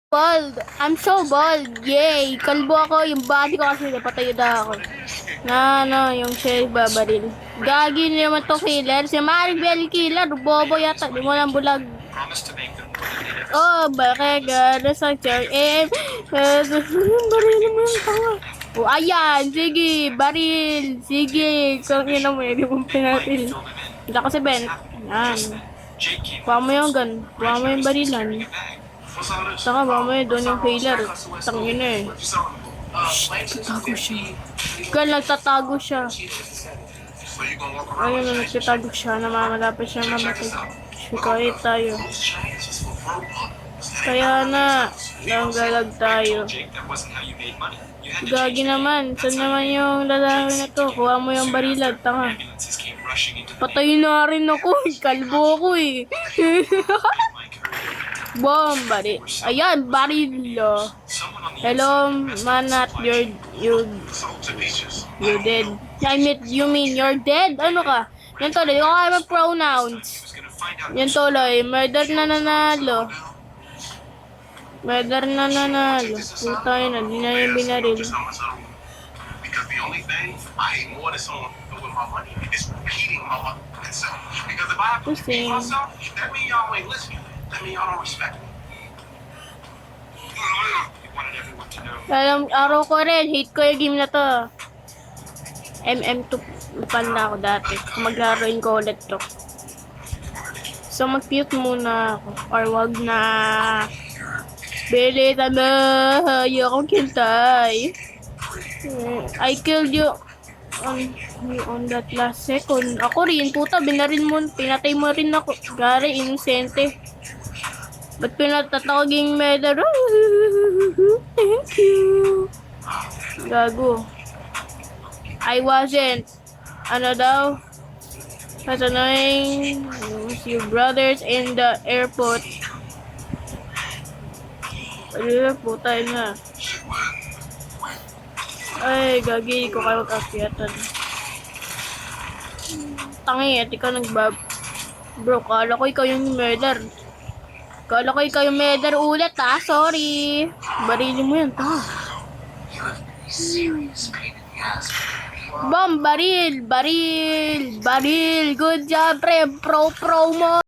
Bald. I'm so bald. Yay. Kalbo ako. Yung body ko kasi napatayo na ako. Yung siya babaril. Gagi naman to killer. Si Maribel killer. Bobo yata. Di mo lang bulag. Oh, bakit gano'n sa church? Baril mo yung tanga. Oh, ayan. Sige. Baril. Sige. Kung yun mo, hindi mong pinatil. Kita ko si Ben. Yan. Kuha mo yung gun. Kuha mo yung barilan. Saka mamaya doon yung killer. Tangin na eh. Tatago siya. Girl, nagtatago siya. Ayun, nagtatago siya. Namamalapit siya mamatay. Kaya tayo. Kaya na. Nanggalag tayo. Gagi naman. Saan naman yung lalaki na to? Kuha mo yung barilag. Tanga. Patay na rin ako. Kalbo ako eh. Bomb, baril. Ayan, baril. Hello, manat, you dead. You mean you're dead? Ano ka? Yan tuloy, yung kaya mag-pronouns. Yan tuloy, murder na nanalo. Murder na nanalo. Puta yun na, di na yung binaril. Pusing. Araw ko rin, hate ko yung game na to. MM2 pan na ako dati. Maglaruin ko ulit to. So mag-mute muna ako. Or wag na. Bili tama. Ayokong kintay. I killed you on that last second. Ako rin, puta, binarin mo, pinatay mo rin ako. Gari, inosente. Ba't pinatatawaging medal? Thank you. Gago. I wasn't. Ano daw? That's annoying. Your brothers in the airport. Ano, puta na. Ay, gagi ko kayo mag-akyatan. Tangi, at ikaw nagbab. Bro, kala ko ikaw yung murder. Kala ko ikaw yung murder ulit ha, sorry. Barilin mo yan, ta. Bom, baril. Good job, pre. Pro mo.